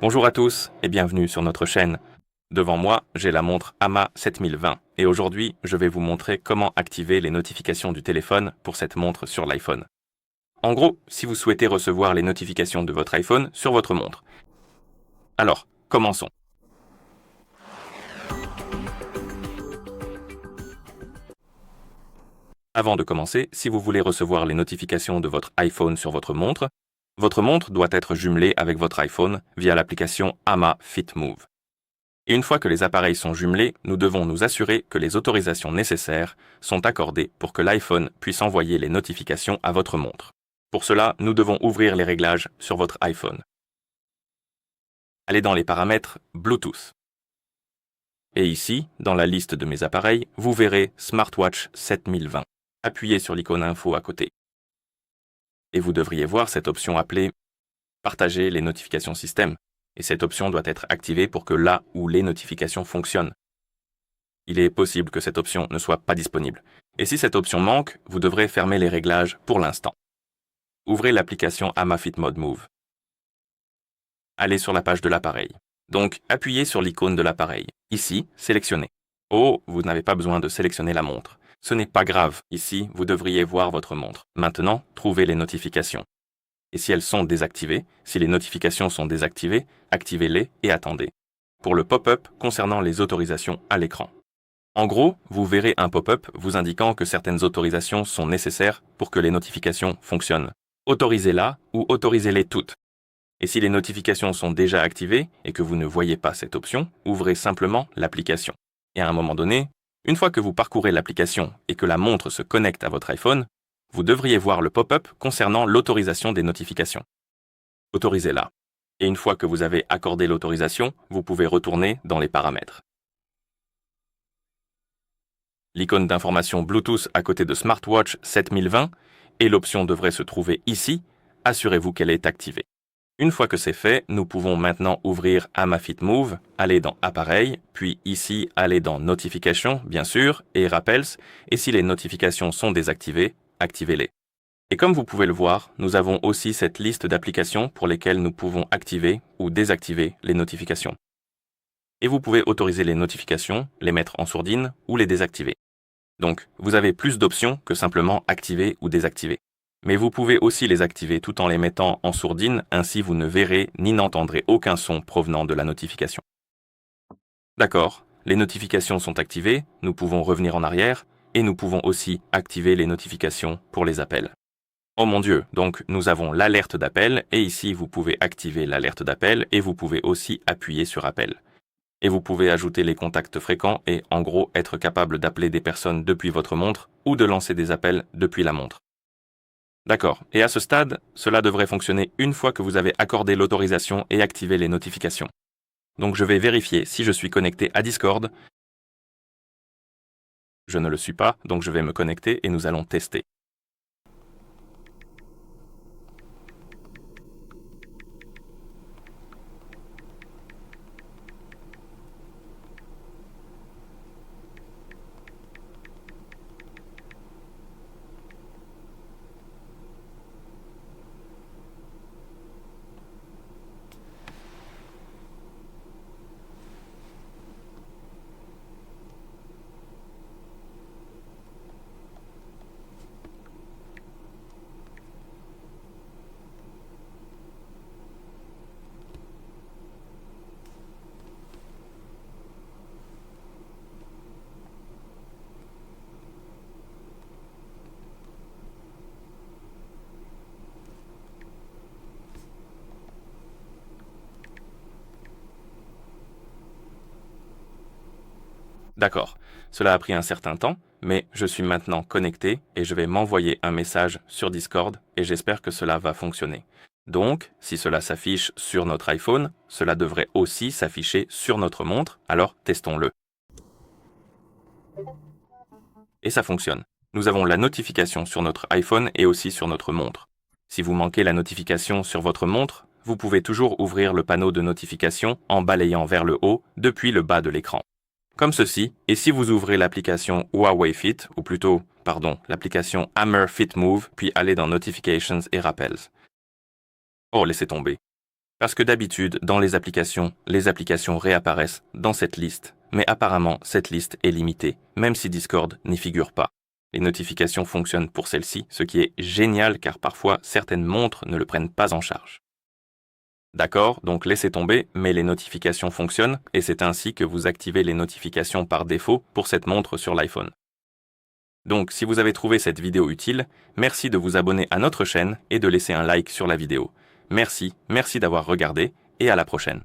Bonjour à tous et bienvenue sur notre chaîne. Devant moi, j'ai la montre AMA 7020 et aujourd'hui, je vais vous montrer comment activer les notifications du téléphone pour cette montre sur l'iPhone. En gros, si vous souhaitez recevoir les notifications de votre iPhone sur votre montre. Alors, commençons. Avant de commencer, si vous voulez recevoir les notifications de votre iPhone sur votre montre doit être jumelée avec votre iPhone via l'application AMA Fit Move. Et une fois que les appareils sont jumelés, nous devons nous assurer que les autorisations nécessaires sont accordées pour que l'iPhone puisse envoyer les notifications à votre montre. Pour cela, nous devons ouvrir les réglages sur votre iPhone. Allez dans les paramètres Bluetooth. Et ici, dans la liste de mes appareils, vous verrez Smartwatch 7020. Appuyez sur l'icône info à côté. Et vous devriez voir cette option appelée Partager les notifications système. Et cette option doit être activée pour que là où les notifications fonctionnent. Il est possible que cette option ne soit pas disponible. Et si cette option manque, vous devrez fermer les réglages pour l'instant. Ouvrez l'application AmaFit Mode Move. Allez sur la page de l'appareil. Donc, appuyez sur l'icône de l'appareil. Ici, sélectionnez. Oh, vous n'avez pas besoin de sélectionner la montre. Ce n'est pas grave. Ici, vous devriez voir votre montre. Maintenant, trouvez les notifications. Et si elles sont désactivées, si les notifications sont désactivées, activez-les et attendez. Pour le pop-up concernant les autorisations à l'écran. En gros, vous verrez un pop-up vous indiquant que certaines autorisations sont nécessaires pour que les notifications fonctionnent. Autorisez-la ou autorisez-les toutes. Et si les notifications sont déjà activées et que vous ne voyez pas cette option, ouvrez simplement l'application. Et à un moment donné, une fois que vous parcourez l'application et que la montre se connecte à votre iPhone, vous devriez voir le pop-up concernant l'autorisation des notifications. Autorisez-la. Et une fois que vous avez accordé l'autorisation, vous pouvez retourner dans les paramètres. L'icône d'information Bluetooth à côté de Smartwatch 7020 et l'option devrait se trouver ici. Assurez-vous qu'elle est activée. Une fois que c'est fait, nous pouvons maintenant ouvrir AmaFit Move, aller dans Appareil, puis ici aller dans Notifications, bien sûr, et Rappels, et si les notifications sont désactivées, activez-les. Et comme vous pouvez le voir, nous avons aussi cette liste d'applications pour lesquelles nous pouvons activer ou désactiver les notifications. Et vous pouvez autoriser les notifications, les mettre en sourdine ou les désactiver. Donc, vous avez plus d'options que simplement activer ou désactiver. Mais vous pouvez aussi les activer tout en les mettant en sourdine, ainsi vous ne verrez ni n'entendrez aucun son provenant de la notification. D'accord, les notifications sont activées, nous pouvons revenir en arrière, et nous pouvons aussi activer les notifications pour les appels. Oh mon Dieu, donc nous avons l'alerte d'appel, et ici vous pouvez activer l'alerte d'appel, et vous pouvez aussi appuyer sur appel. Et vous pouvez ajouter les contacts fréquents et en gros être capable d'appeler des personnes depuis votre montre ou de lancer des appels depuis la montre. D'accord, et à ce stade, cela devrait fonctionner une fois que vous avez accordé l'autorisation et activé les notifications. Donc je vais vérifier si je suis connecté à Discord. Je ne le suis pas, donc je vais me connecter et nous allons tester. D'accord, cela a pris un certain temps, mais je suis maintenant connecté et je vais m'envoyer un message sur Discord et j'espère que cela va fonctionner. Donc, si cela s'affiche sur notre iPhone, cela devrait aussi s'afficher sur notre montre, alors testons-le. Et ça fonctionne. Nous avons la notification sur notre iPhone et aussi sur notre montre. Si vous manquez la notification sur votre montre, vous pouvez toujours ouvrir le panneau de notification en balayant vers le haut depuis le bas de l'écran. Comme ceci, et si vous ouvrez l'application Huawei Fit, ou plutôt, l'application Hammer Fit Move, puis allez dans Notifications et Rappels. Oh, laissez tomber. Parce que d'habitude, dans les applications réapparaissent dans cette liste, mais apparemment, cette liste est limitée, même si Discord n'y figure pas. Les notifications fonctionnent pour celle-ci, ce qui est génial car parfois certaines montres ne le prennent pas en charge. D'accord, donc laissez tomber, mais les notifications fonctionnent et c'est ainsi que vous activez les notifications par défaut pour cette montre sur l'iPhone. Donc si vous avez trouvé cette vidéo utile, merci de vous abonner à notre chaîne et de laisser un like sur la vidéo. Merci d'avoir regardé et à la prochaine.